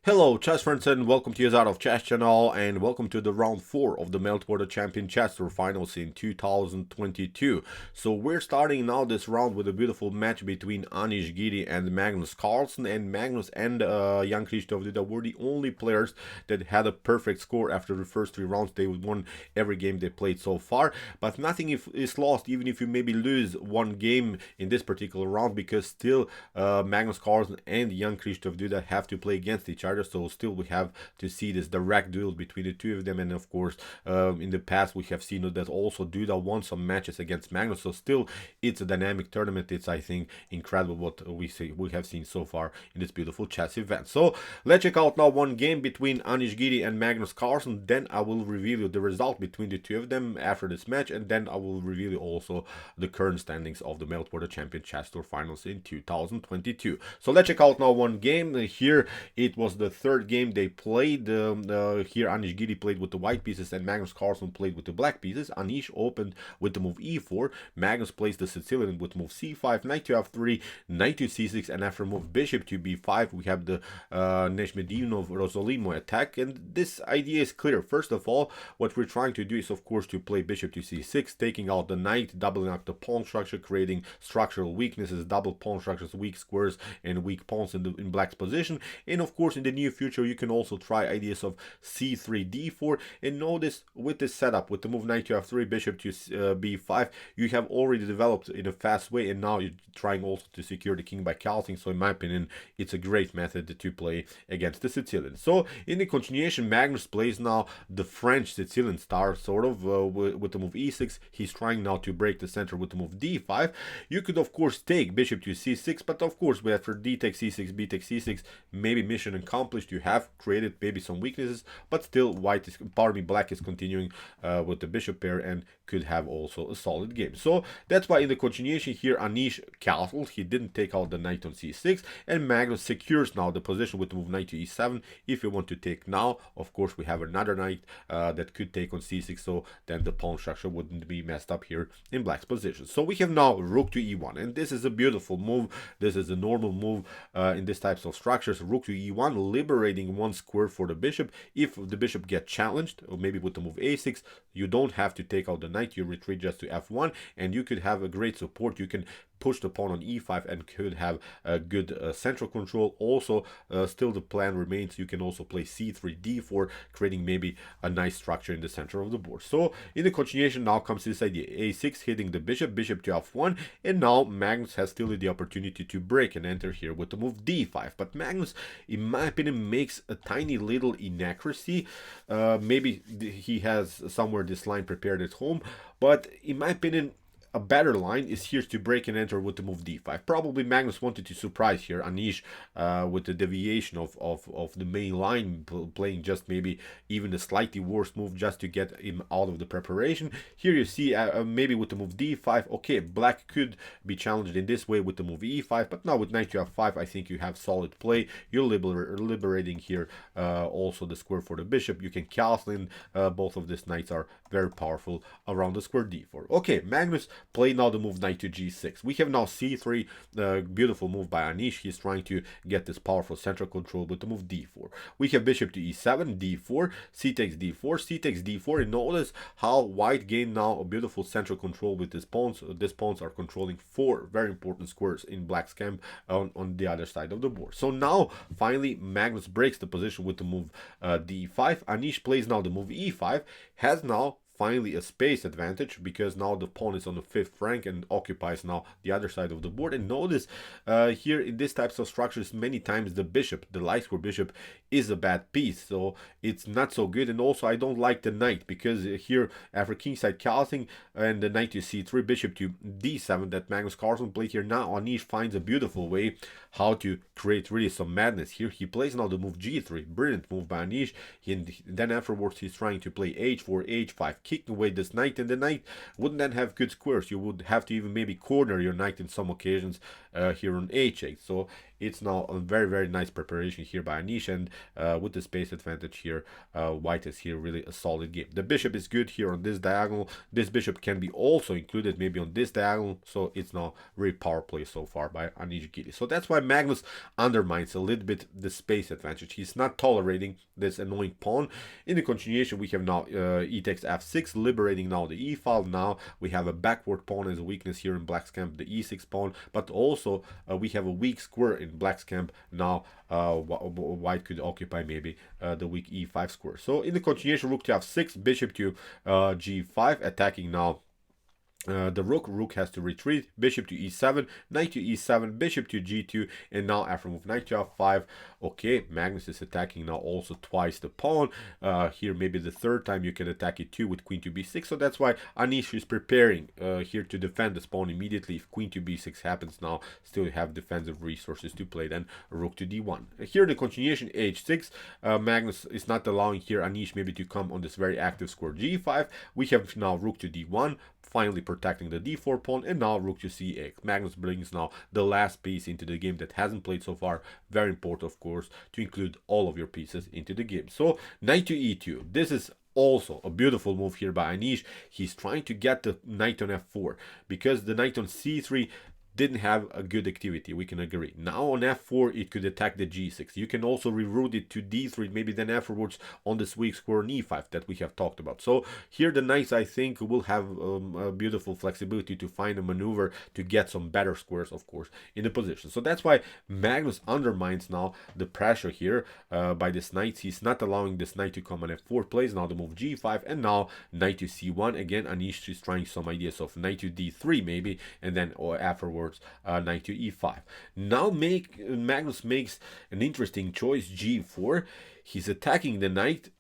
Hello chess friends and welcome to Nyezhmetdinov Chess channel and welcome to the round 4 of the Meltwater Champions Chess Tour finals in 2022. So we're starting now this round with a beautiful match between Anish, Giri and Magnus. Carlsen and Magnus and Jan-Krzysztof were the only players that had a perfect score after the first 3 rounds. They won every game they played so far, but nothing is lost even if you maybe lose one game in this particular round, because still Magnus Carlsen and Jan-Krzysztof have to play against each other. So still we have to see this direct duel between the two of them, and of course in the past we have seen that also Duda won some matches against Magnus. So still it's a dynamic tournament. It's, I think, incredible what we have seen so far in this beautiful chess event. So let's check out now one game between Anish Giri and Magnus Carlsen. Then I will reveal you the result between the two of them after this match, and then I will reveal you also the current standings of the Meltwater Champions Chess Tour finals in 2022. So let's check out now one game. Here it was the third game they played. Here Anish Giri played with the white pieces and Magnus Carlsen played with the black pieces. Anish opened with the move e4. Magnus plays the Sicilian with move c5, knight to f3, knight to c6, and after move bishop to b5 we have the Nyezhmetdinov-Rossolimo attack. And this idea is clear. First of all, what we're trying to do is of course to play bishop to c6, taking out the knight, doubling up the pawn structure, creating structural weaknesses, double pawn structures, weak squares and weak pawns in black's position. And of course in the near future you can also try ideas of c3 d4. And notice with this setup, with the move knight to f3, bishop to b5, you have already developed in a fast way, and now you're trying also to secure the king by calcing. So in my opinion it's a great method to play against the Sicilian. So in the continuation, Magnus plays now the French Sicilian star, sort of with the move e6. He's trying now to break the center with the move d5. You could of course take bishop to c6, but of course after d takes c6, b takes c6, maybe mission accomplished. You have created maybe some weaknesses, but still black is continuing with the bishop pair and could have also a solid game. So that's why in the continuation here Anish castled. He didn't take out the knight on c6, and Magnus secures now the position with the move knight to e7. If you want to take now, of course we have another knight that could take on c6, so then the pawn structure wouldn't be messed up here in black's position. So we have now rook to e1, and this is a beautiful move. This is a normal move in these types of structures. Rook to e1, liberating one square for the bishop. If the bishop gets challenged, or maybe with the move a6, you don't have to take out the knight. You retreat just to f1, and you could have a great support. You can push the pawn on e5 and could have a good central control. Also still the plan remains, you can also play c3 d4, creating maybe a nice structure in the center of the board. So in the continuation now comes this idea, a6 hitting the bishop, bishop to f1, and now Magnus has still the opportunity to break and enter here with the move d5. But Magnus, in my opinion, makes a tiny little inaccuracy. Maybe he has somewhere this line prepared at home, but in my opinion a better line is here to break and enter with the move d5. Probably Magnus wanted to surprise here Anish with the deviation of the main line, playing just maybe even a slightly worse move just to get him out of the preparation. Here you see maybe with the move d5, okay, black could be challenged in this way with the move e5, but now with knight to f5 I think you have solid play. You're liberating here also the square for the bishop. You can castle in. Both of these knights are very powerful around the square d4. Okay, Magnus play now the move knight to g6. We have now c3, beautiful move by Anish. He's trying to get this powerful central control with the move d4. We have bishop to e7, d4, c takes d4, c takes d4, and notice how white gained now a beautiful central control with his pawns. These pawns are controlling 4 very important squares in black's camp on the other side of the board. So now finally Magnus breaks the position with the move d5. Anish plays now the move e5, has now finally a space advantage because now the pawn is on the 5th rank and occupies now the other side of the board. And notice here in these types of structures many times the bishop, the light square bishop, is a bad piece, so it's not so good. And also I don't like the knight, because here after kingside calcing and the knight to c3, bishop to d7 that Magnus Carlsen played here, now Anish finds a beautiful way how to create really some madness. Here he plays now the move g3, brilliant move by Anish. Then afterwards he's trying to play h4, h5, kicking away this knight, and the knight wouldn't then have good squares. You would have to even maybe corner your knight in some occasions here on h8. So it's now a very nice preparation here by Anish, and with the space advantage here, white is here really a solid game. The bishop is good here on this diagonal. This bishop can be also included maybe on this diagonal, so it's now very power play so far by Anish Giri. So that's why Magnus undermines a little bit the space advantage. He's not tolerating this annoying pawn. In the continuation, we have now e takes f6, liberating now the e file. Now we have a backward pawn as a weakness here in black's camp, the e6 pawn, but also we have a weak square in black's camp. Now white could occupy maybe the weak e5 square. So in the continuation, rook to f6, bishop to g5, attacking now the rook has to retreat, bishop to e7, knight to e7, bishop to g2, and now after move knight to f5. Okay, Magnus is attacking now also twice the pawn. Here maybe the third time you can attack it too with queen to b6. So that's why Anish is preparing here to defend this pawn immediately. If queen to b6 happens, now still have defensive resources to play. Then rook to d1. Here the continuation h6. Magnus is not allowing here Anish maybe to come on this very active square g5. We have now rook to d1. Finally protecting the d4 pawn, and now rook to c8. Magnus brings now the last piece into the game that hasn't played so far. Very important, of course, to include all of your pieces into the game. So knight to e2. This is also a beautiful move here by Anish. He's trying to get the knight on f4 because the knight on c3 didn't have a good activity, we can agree. Now on f4 it could attack the g6. You can also reroute it to d3, maybe then afterwards on this weak square e5 that we have talked about. So here the knights, I think, will have a beautiful flexibility to find a maneuver to get some better squares, of course, in the position. So that's why Magnus undermines now the pressure here by this knight. He's not allowing this knight to come on f4, plays now the move g5, and now knight to c1. Again, Anish is trying some ideas of knight to d3 maybe, and then or afterwards knight to e5. Now Magnus makes an interesting choice, g4. He's attacking the knight.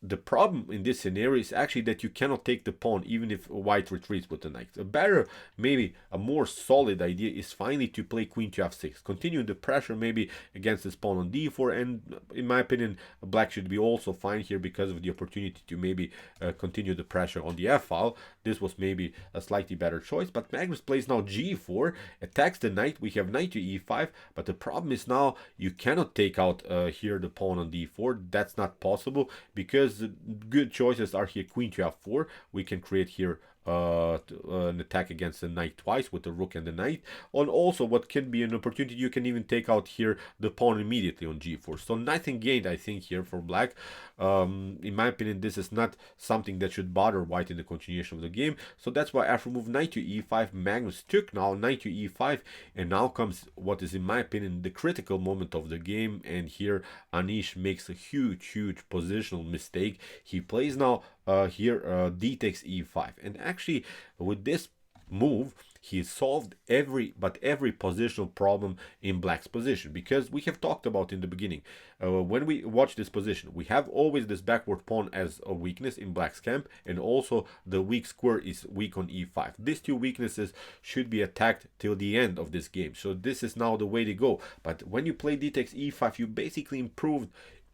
The problem in this scenario is actually that you cannot take the pawn even if white retreats with the knight. A better, maybe a more solid idea is finally to play queen to f6, continue the pressure maybe against this pawn on d4, and in my opinion black should be also fine here because of the opportunity to maybe continue the pressure on the f file. This was maybe a slightly better choice, but Magnus plays now g4, attacks the knight. We have knight to e5, but the problem is now you cannot take out here the pawn on d4. That's not possible because the good choices are here queen to f4. We can create here an attack against the knight twice with the rook and the knight. And also what can be an opportunity, you can even take out here the pawn immediately on g4. So nothing gained, I think, here for black. In my opinion, this is not something that should bother white in the continuation of the game. So that's why after move knight to e5, Magnus took now knight to e5, and now comes what is in my opinion the critical moment of the game. And here Anish makes a huge positional mistake. He plays now here d takes e5, and actually with this move he solved every positional problem in black's position, because we have talked about in the beginning when we watch this position, we have always this backward pawn as a weakness in black's camp, and also the weak square is weak on e5. These two weaknesses should be attacked till the end of this game, so this is now the way to go. But when you play d takes e5, you basically improved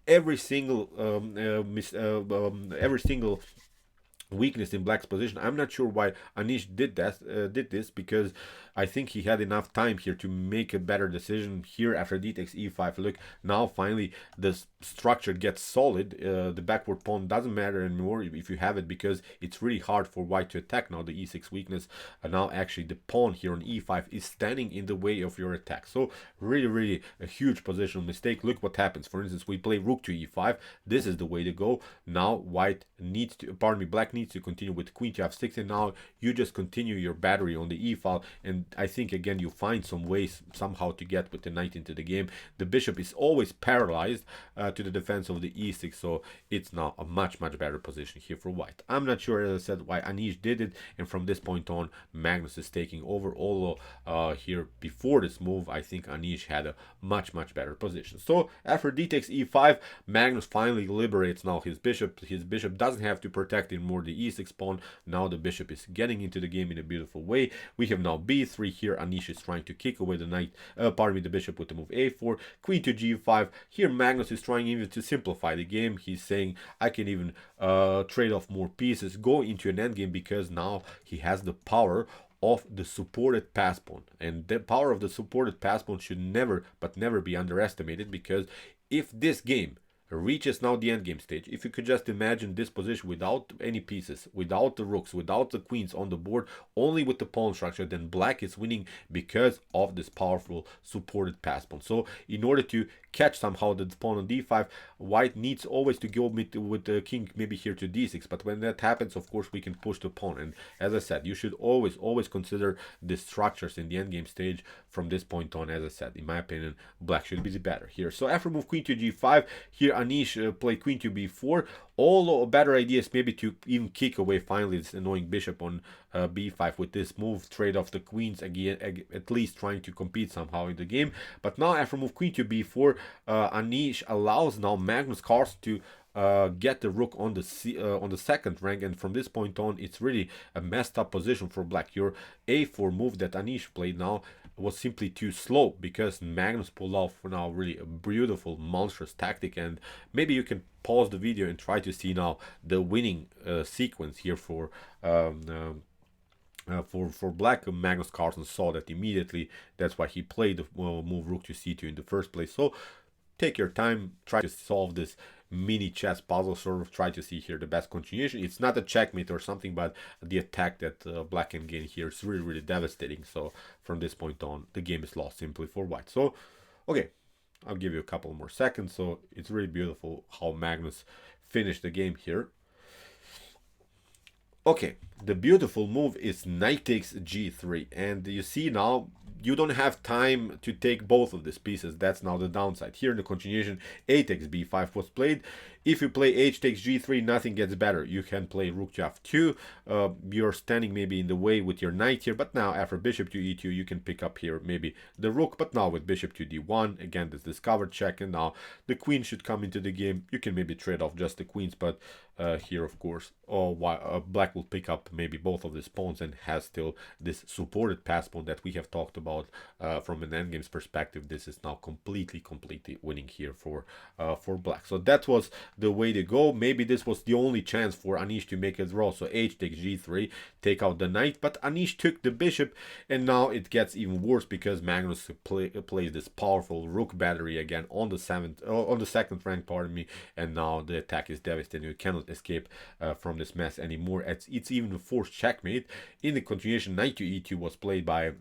every single weakness in black's position. I'm not sure why Anish did this, because I think he had enough time here to make a better decision here after d takes e5. Look, now finally the structure gets solid. The backward pawn doesn't matter anymore if you have it, because it's really hard for white to attack now the e6 weakness. And now actually the pawn here on e5 is standing in the way of your attack. So really a huge positional mistake. Look what happens. For instance, we play rook to e5. This is the way to go. Now white needs to, black needs to continue with queen to f6, and now you just continue your battery on the e file. And I think again you find some ways somehow to get with the knight into the game. The bishop is always paralyzed to the defense of the e6, so it's now a much better position here for white. I'm not sure, as I said, why Anish did it, and from this point on Magnus is taking over. Although here before this move I think Anish had a much better position. So after d takes e5, Magnus finally liberates now his bishop. His bishop doesn't have to protect anymore the e6 pawn. Now the bishop is getting into the game in a beautiful way. We have now b3 here. Anish is trying to kick away the knight, the bishop with the move a4, queen to g5. Here Magnus is trying even to simplify the game. He's saying I can even trade off more pieces, go into an endgame, because now he has the power of the supported pass pawn. And the power of the supported pass pawn should never, but never be underestimated, because if this game reaches now the endgame stage, if you could just imagine this position without any pieces, without the rooks, without the queens on the board, only with the pawn structure, then black is winning because of this powerful supported pass pawn. So in order to catch somehow the pawn on d5, white needs always to go with the king maybe here to d6, but when that happens, of course, we can push the pawn. And as I said, you should always consider the structures in the endgame stage from this point on. As I said, in my opinion, black should be better here. So after move queen to g5, here Anish played queen to b4. All better ideas maybe to even kick away finally this annoying bishop on b5 with this move, trade off the queens again, at least trying to compete somehow in the game. But now after move queen to b4, Anish allows now Magnus Carlsen to get the rook on the second rank, and from this point on, it's really a messed up position for black. Your a4 move that Anish played now was simply too slow, because Magnus pulled off now really a beautiful, monstrous tactic. And maybe you can pause the video and try to see now the winning sequence here for black. Magnus Carlsen saw that immediately. That's why he played the move rook to c2 in the first place. So take your time, try to solve this mini chess puzzle, sort of try to see here the best continuation. It's not a checkmate or something, but the attack that black can gain here is really devastating. So from this point on, the game is lost simply for white. So okay, I'll give you a couple more seconds. So it's really beautiful how Magnus finished the game here. Okay, the beautiful move is knight takes g3, and you see now you don't have time to take both of these pieces. That's now the downside. Here in the continuation, a takes b5 was played. If you play h takes g3, nothing gets better. You can play rook to f2. You're standing maybe in the way with your knight here, but now after bishop to e2, you can pick up here maybe the rook. But now with bishop to d1, again this discovered check, and now the queen should come into the game. You can maybe trade off just the queens, but here of course black will pick up maybe both of these pawns and has still this supported pass pawn that we have talked about from an endgames perspective. This is now completely winning here for black. So that was the way to go. Maybe this was the only chance for Anish to make a draw. So h takes g3, take out the knight, but Anish took the bishop, and now it gets even worse because Magnus plays this powerful rook battery again on the second rank, pardon me, and now the attack is devastating. You cannot escape from this mess anymore. It's even a forced checkmate. In the continuation, knight to e2 was played by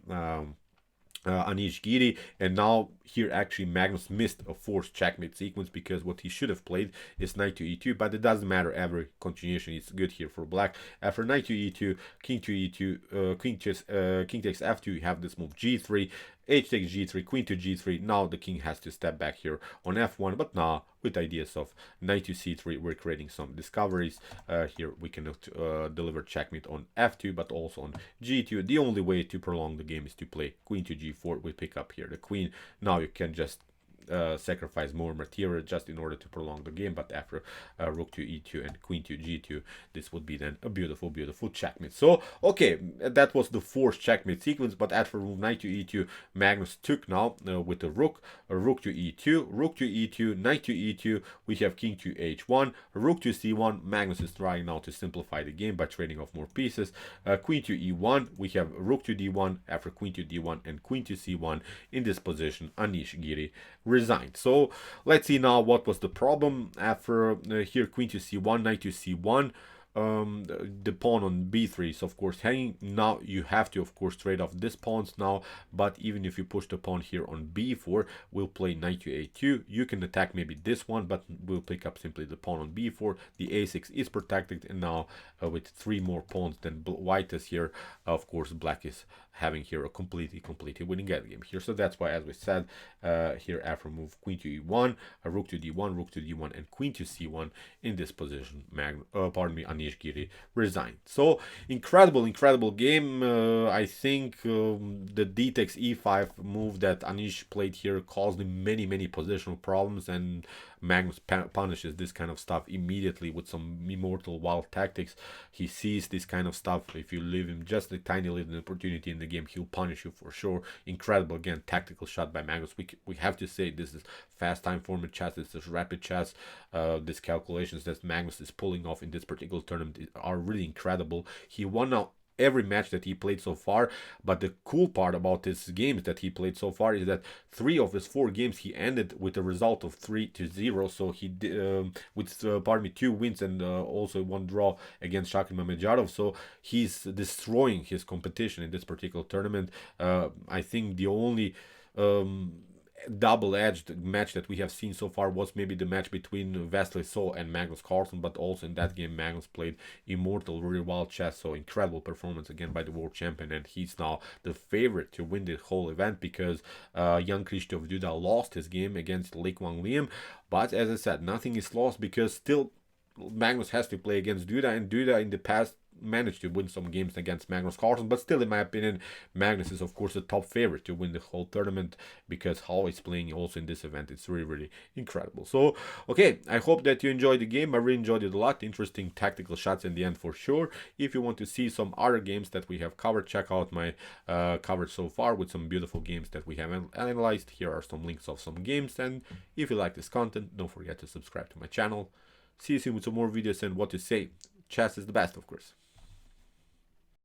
Anish Giri, and now here actually Magnus missed a forced checkmate sequence, because what he should have played is knight to e2, but it doesn't matter. Every continuation is good here for black. After knight to e2, king to e2, king takes f2, you have this move g3, h takes g3, queen to g3. Now the king has to step back here on f1, but now with ideas of knight to c3, we're creating some discoveries. Here we can deliver checkmate on f2, but also on g2. The only way to prolong the game is to play queen to g4. We pick up here the queen. Now you can just sacrifice more material just in order to prolong the game, but after rook to e2 and queen to g2, this would be then a beautiful checkmate. So okay, that was the forced checkmate sequence, but after move knight to e2, Magnus took now with the rook to e2, knight to e2, we have king to h1, rook to c1. Magnus is trying now to simplify the game by trading off more pieces. Queen to e1, we have rook to d1, after queen to d1 and queen to c1. In this position, Anish Giri resigned. So let's see now what was the problem. After here queen to c1, knight to c1, the pawn on b3 is of course hanging. Now you have to of course trade off this pawns now, but even if you push the pawn here on b4, we'll play knight to a2. You can attack maybe this one, but we'll pick up simply the pawn on b4. The a6 is protected, and now with 3 more pawns than white is here, of course black is having here a completely winning game here. So that's why, as we said, here after move queen to e1, rook to d1, and queen to c1, in this position Anish Giri resigned. So incredible game. I think the d takes e5 move that Anish played here caused him many positional problems, and Magnus punishes this kind of stuff immediately with some immortal wild tactics. He sees this kind of stuff. If you leave him just a tiny little opportunity in the game, he'll punish you for sure. Incredible, again, tactical shot by Magnus. We have to say this is fast time format chess. This is rapid chess. These calculations that Magnus is pulling off in this particular tournament are really incredible. He won now every match that he played so far. But the cool part about his games that he played so far is that 3 of his 4 games he ended with a result of 3-0. So he with 2 wins and also 1 draw against Niyezhmetdinov-Rossolimo. So he's destroying his competition in this particular tournament. I think the only double-edged match that we have seen so far was maybe the match between Wesley So and Magnus Carlsen, but also in that game Magnus played immortal, really wild chess. So incredible performance again by the world champion, and he's now the favorite to win the whole event because Jan-Krzysztof lost his game against Lee Kwang Liam. But as I said, nothing is lost because still Magnus has to play against Duda, and Duda in the past managed to win some games against Magnus Carlsen, but still in my opinion Magnus is of course the top favorite to win the whole tournament because how he's playing also in this event, it's really incredible. So okay, I hope that you enjoyed the game. I really enjoyed it a lot. Interesting tactical shots in the end for sure. If you want to see some other games that we have covered, check out my coverage so far with some beautiful games that we have analyzed. Here are some links of some games, and if you like this content, don't forget to subscribe to my channel. See you soon with some more videos, and what to say, chess is the best, of course.